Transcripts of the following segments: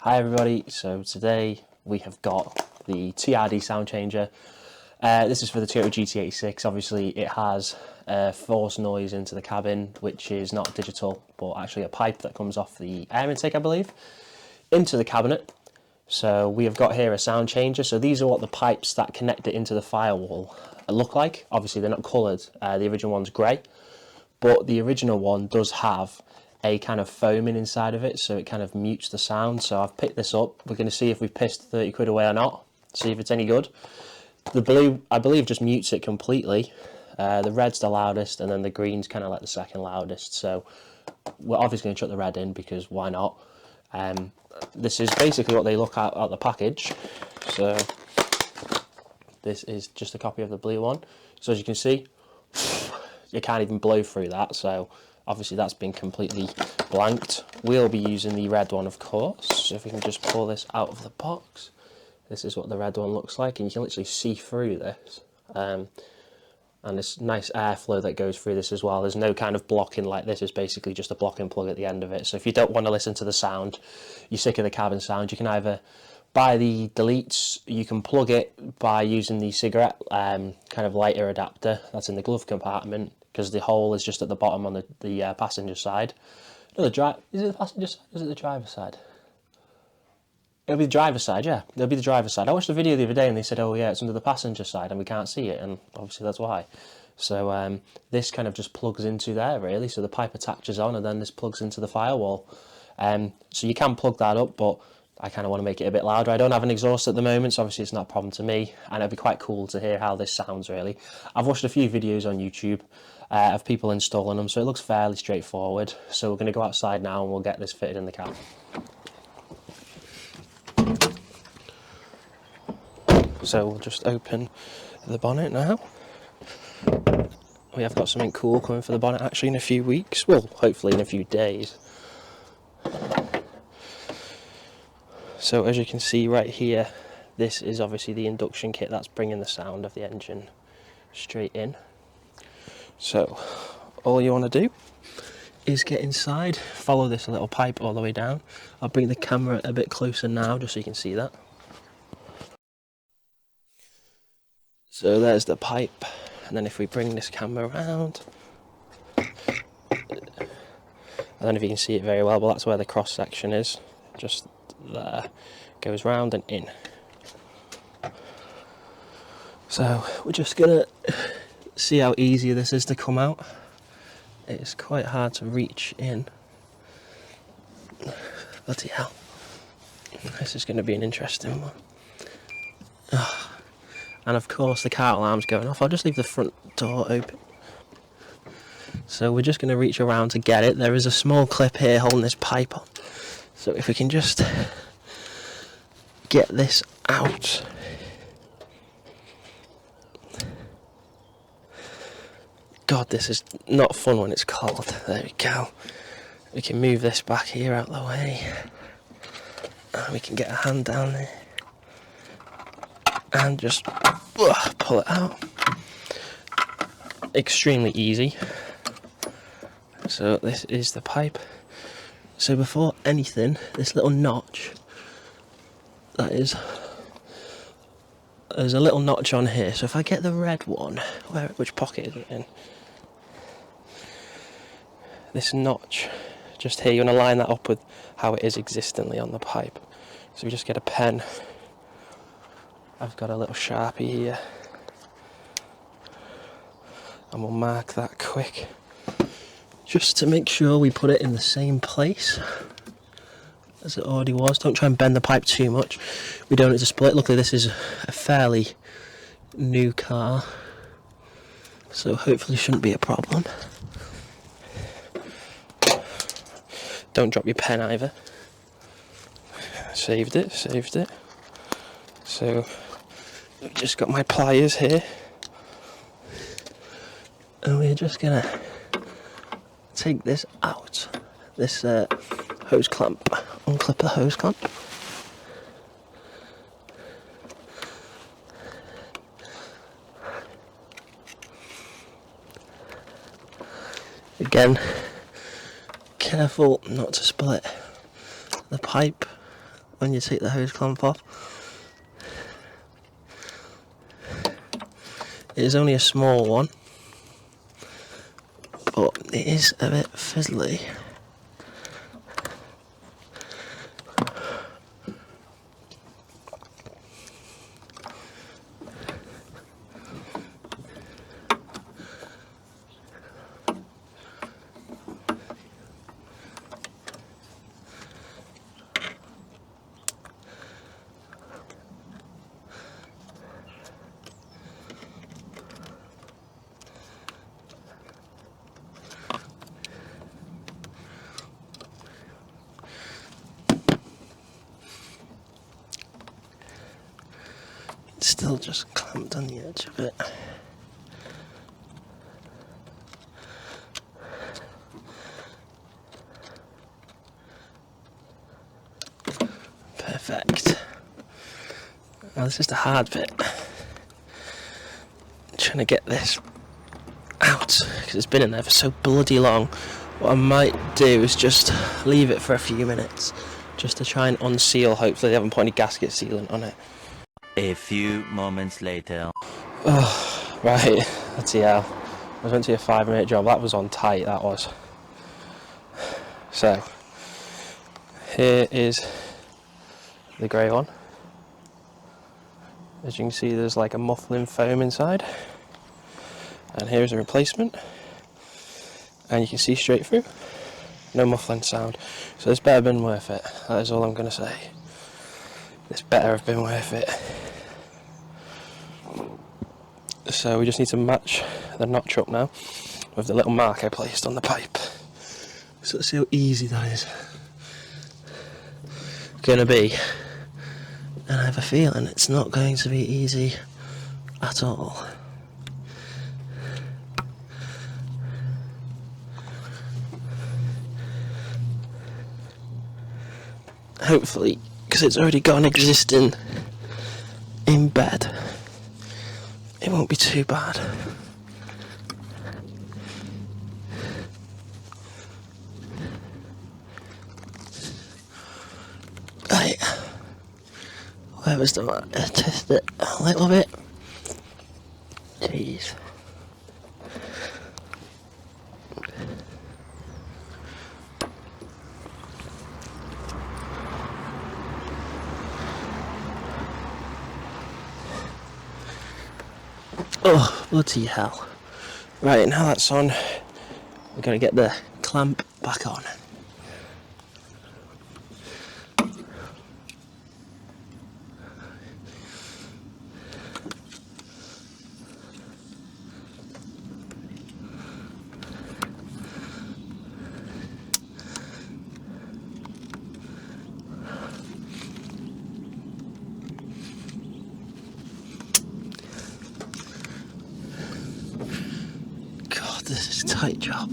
Hi everybody, so today we have got the TRD sound changer. This is for the Toyota GT86. Obviously it has forced noise into the cabin, which is not digital but actually a pipe that comes off the air intake, I believe, into the cabinet. So we have got here a sound changer. So these are what the pipes that connect it into the firewall look like. Obviously they're not coloured, the original one's grey, but the original one does have a kind of foaming inside of it, so it kind of mutes the sound. So I've picked this up. We're going to see if we've pissed 30 quid away or not, see if it's any good. The blue, I believe, just mutes it completely. The red's the loudest, and then the green's kind of like the second loudest. So we're obviously going to chuck the red in because why not. This is basically what they look at the package. So this is just a copy of the blue one. So as you can see, you can't even blow through that, so obviously that's been completely blanked. We'll be using the red one, of course. So if we can just pull this out of the box, this is what the red one looks like, and you can literally see through this. And there's nice airflow that goes through this as well. There's no kind of blocking like this. It's basically just a blocking plug at the end of it. So if you don't want to listen to the sound, you're sick of the cabin sound, you can either buy the deletes, you can plug it by using the cigarette kind of lighter adapter that's in the glove compartment, because the hole is just at the bottom on the passenger side. No, is it the passenger side or is it the driver's side? It'll be the driver's side, yeah. It'll be the driver's side. I watched a video the other day and they said, oh yeah, it's under the passenger side and we can't see it, and obviously that's why. So this kind of just plugs into there really, so the pipe attaches on and then this plugs into the firewall. So you can plug that up, but I kind of want to make it a bit louder. I don't have an exhaust at the moment, so obviously it's not a problem to me, and it'd be quite cool to hear how this sounds really. I've watched a few videos on YouTube of people installing them, so it looks fairly straightforward. So we're going to go outside now and we'll get this fitted in the cab. So we'll just open the bonnet now. We have got something cool coming for the bonnet actually in a few weeks, well hopefully in a few days. So as you can see right here, this is obviously the induction kit that's bringing the sound of the engine straight in. So all you want to do is get inside, follow this little pipe all the way down. I'll bring the camera a bit closer now just so you can see that. So there's the pipe, and then if we bring this camera around, I don't know if you can see it very well, but that's where the cross section is, just there, goes round and in. So we're just gonna see how easy this is to come out. It's quite hard to reach in. Bloody hell, this is going to be an interesting one. And of course the car alarm's going off. I'll just leave the front door open. So we're just going to reach around to get it. There is a small clip here holding this pipe on. So if we can just get this out. God, this is not fun when it's cold. There we go. We can move this back here out of the way. And we can get a hand down there. And just pull it out. Extremely easy. So this is the pipe. So before anything, this little notch, there's a little notch on here. So if I get the red one, which pocket is it in? This notch just here, you want to line that up with how it is existently on the pipe. So we just get a pen. I've got a little Sharpie here, and we'll mark that quick just to make sure we put it in the same place as it already was. Don't try and bend the pipe too much. We don't need to split. Luckily this is a fairly new car, so hopefully shouldn't be a problem. Don't drop your pen either. Saved it. So I've just got my pliers here, and we're just gonna take this out, this hose clamp, unclip the hose clamp. Again, careful not to split the pipe when you take the hose clamp off. It is only a small one, but it is a bit fiddly. It's still just clamped on the edge of it. Perfect. Now this is the hard bit. Trying to get this out because it's been in there for so bloody long. What I might do is just leave it for a few minutes just to try and unseal. Hopefully they haven't put any gasket sealant on it. A few moments later. Oh, right, let's see how. I was meant to be a 5-minute job, that was on tight, that was. So, here is the grey one. As you can see, there's like a muffling foam inside. And here's a replacement. And you can see straight through. No muffling sound. So this better have been worth it. That is all I'm going to say. This better have been worth it. So we just need to match the notch up now with the little mark I placed on the pipe. So let's see how easy that is going to be. And I have a feeling it's not going to be easy at all. Hopefully, because it's already got an existing embed, it won't be too bad. Right, where was the mark? Test it a little bit. Jeez. Oh, bloody hell. Right, now that's on, we're going to get the clamp back on. This is a tight job.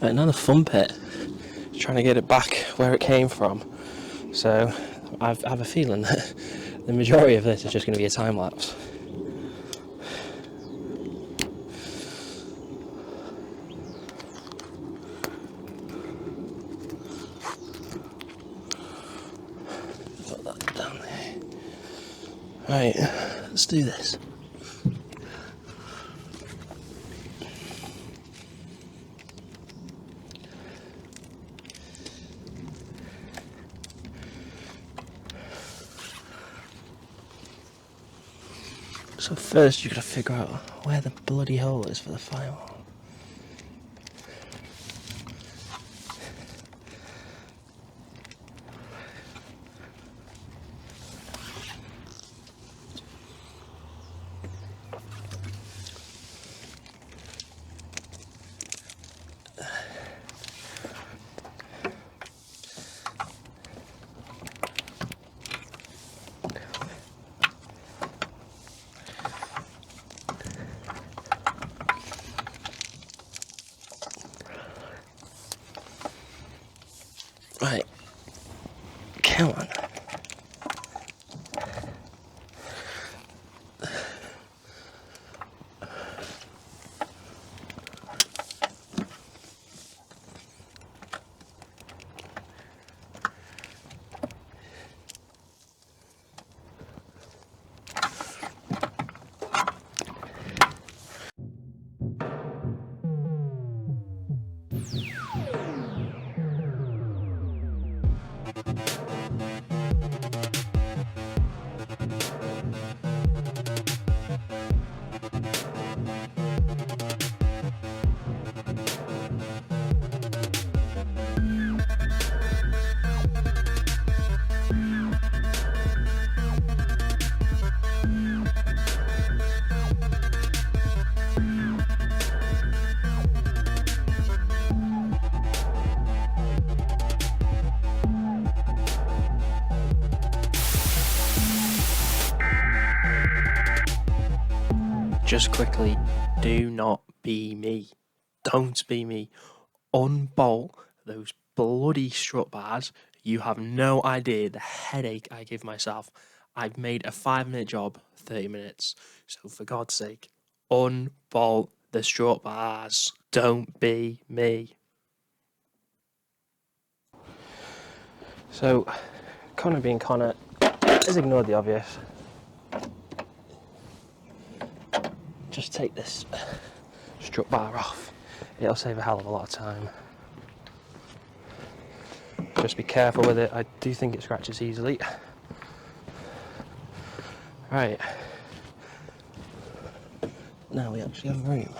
Right, now the fun bit, trying to get it back where it came from. So I have a feeling that the majority of this is just going to be a time lapse. Put that down there. Right, let's do this. So first you've got to figure out where the bloody hole is for the firewall. just quickly, do not be me. Don't be me. Unbolt those bloody strut bars. You have no idea the headache I give myself. I've made a 5-minute job 30 minutes. So for God's sake, unbolt the strut bars. Don't be me. So, Connor being Connor, has ignored the obvious. Just take this strut bar off. It'll save a hell of a lot of time. Just be careful with it. I do think it scratches easily. Right. Now we actually have room.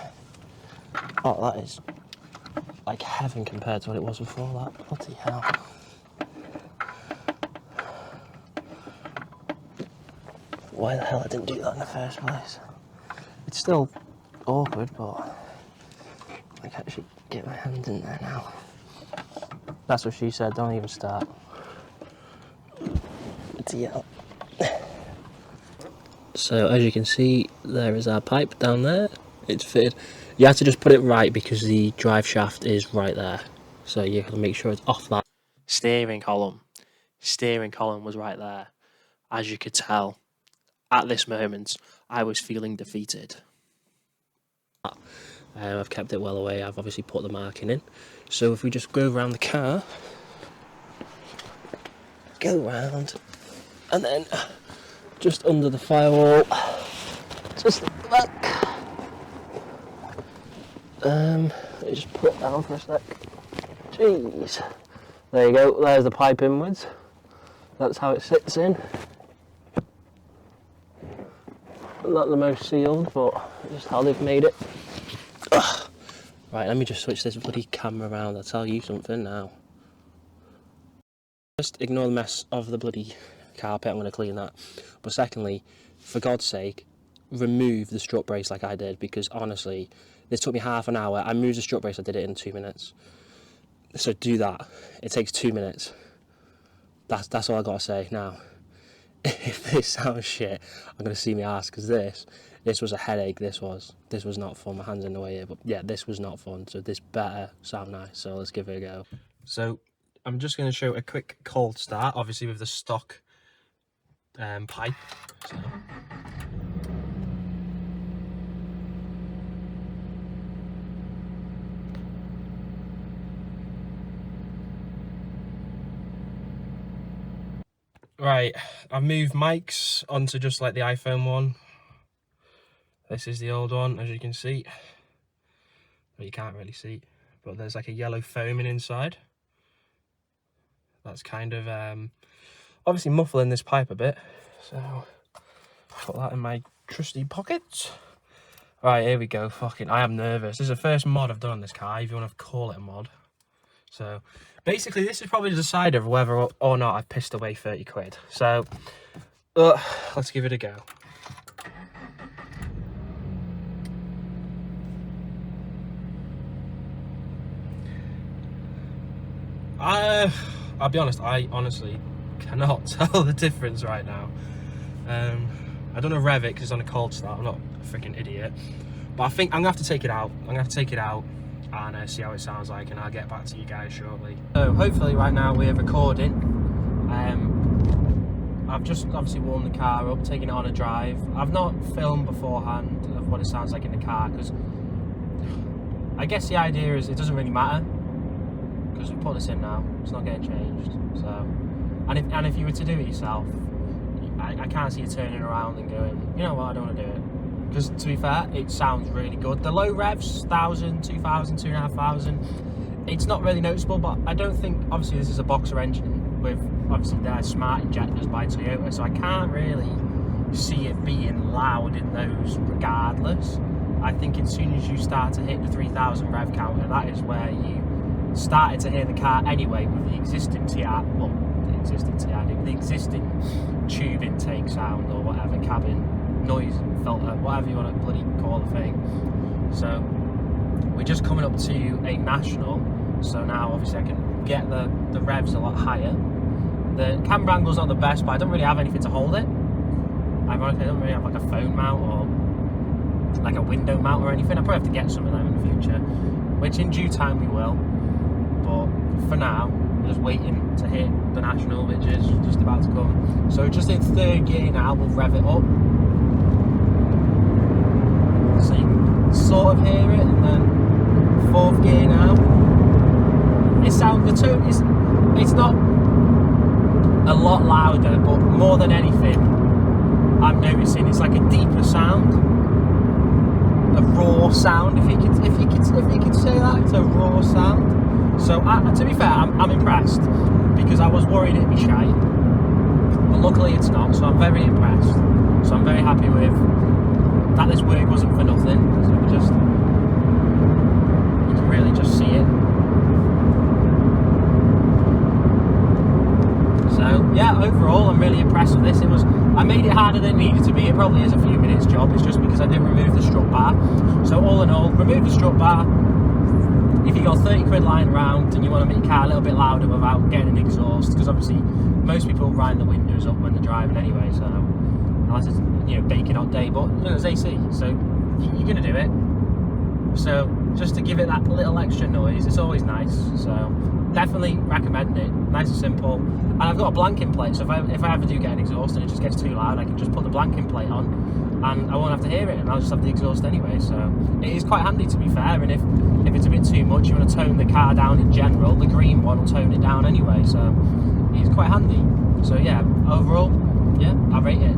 Oh, that is like heaven compared to what it was before that. Bloody hell. Why the hell I didn't do that in the first place? It's still awkward, but I can actually get my hand in there now. That's what she said, don't even start. Yeah. So as you can see, there is our pipe down there. It's fitted. You have to just put it right because the drive shaft is right there. So you have to make sure it's off that. Steering column was right there. As you could tell, at this moment, I was feeling defeated. I've kept it well away. I've obviously put the marking in. So if we just go around the car, go round, and then just under the firewall, just at the back. Let me just put it down for a sec. Jeez. There you go, there's the pipe inwards. That's how it sits in. Not the most sealed, but just how they've made it. Ugh. Right, let me just switch this bloody camera around. I'll tell you something now. Just ignore the mess of the bloody carpet, I'm going to clean that. But secondly, for God's sake, remove the strut brace like I did, because honestly, this took me half an hour. I moved the strut brace, I did it in 2 minutes. So do that. It takes 2 minutes. That's all I got to say. Now, if this sounds shit, I'm going to see my ass, because this was a headache. This was not fun. My hand's in the way here, but yeah, this was not fun. So this better sound nice. So let's give it a go. So I'm just going to show a quick cold start, obviously with the stock pipe. So. Right, I've moved mics onto just like the iPhone one. This is the old one, as you can see. Well, you can't really see, but there's like a yellow foaming inside. That's kind of obviously muffling this pipe a bit. So put that in my trusty pocket. Right, here we go. Fucking, I am nervous. This is the first mod I've done on this car, if you want to call it a mod. So basically, this is probably the decider of whether or not I've pissed away 30 quid. So let's give it a go. I'll be honest, I honestly cannot tell the difference right now. I don't know rev it because it's on a cold start. I'm not a freaking idiot. But I think I'm going to have to take it out. I'm going to have to take it out and see how it sounds like, and I'll get back to you guys shortly. So hopefully right now we're recording. I've just obviously warmed the car up, taken it on a drive. I've not filmed beforehand of what it sounds like in the car, because I guess the idea is it doesn't really matter, because we put this in now, it's not getting changed. So, and if you were to do it yourself, I can't see you turning around and going, you know what, I don't want to do it. Because to be fair, it sounds really good. The low revs, 1,000, 2,000, 2,500, it's not really noticeable, but I don't think, obviously this is a boxer engine with obviously their smart injectors by Toyota, so I can't really see it being loud in those regardless. I think as soon as you start to hit the 3,000 rev counter, that is where you started to hear the car anyway with the existing the existing tube intake sound or whatever, cabin noise filter, whatever you want to bloody call the thing. So we're just coming up to a national, so now obviously I can get the revs a lot higher. The camera angle's not the best, but I don't really have anything to hold it. Ironically, I don't really have like a phone mount or like a window mount or anything. I probably have to get some of them in the future, which in due time we will. But for now, I'm just waiting to hit the National, which is just about to come. So just in 3rd gear now, we'll rev it up. So you can sort of hear it, and then 4th gear now. The tone is, it's not a lot louder, but more than anything, I'm noticing it's like a deeper sound, a raw sound. If you could say that, it's a raw sound. So to be fair, I'm impressed, because I was worried it'd be shite, but luckily it's not. So I'm very impressed. So I'm very happy with that. This work wasn't for nothing. So you can really just see it. So yeah, overall I'm really impressed with this. I made it harder than it needed to be. It probably is a few minutes job. It's just because I didn't remove the strut bar. So all in all, remove the strut bar. If you got 30 quid lying around and you want to make your car a little bit louder without getting an exhaust, because obviously most people wind the windows up when they're driving anyway, so unless it's, you know, baking hot day, but you know, it's AC, so you're going to do it. So just to give it that little extra noise, it's always nice. So definitely recommend it. Nice and simple. And I've got a blanking plate, so if I ever do get an exhaust and it just gets too loud, I can just put the blanking plate on and I won't have to hear it, and I'll just have the exhaust anyway. So it is quite handy, to be fair. And if it's a bit too much, you want to tone the car down in general, the green one will tone it down anyway. So it's quite handy. So yeah, overall, yeah, I rate it.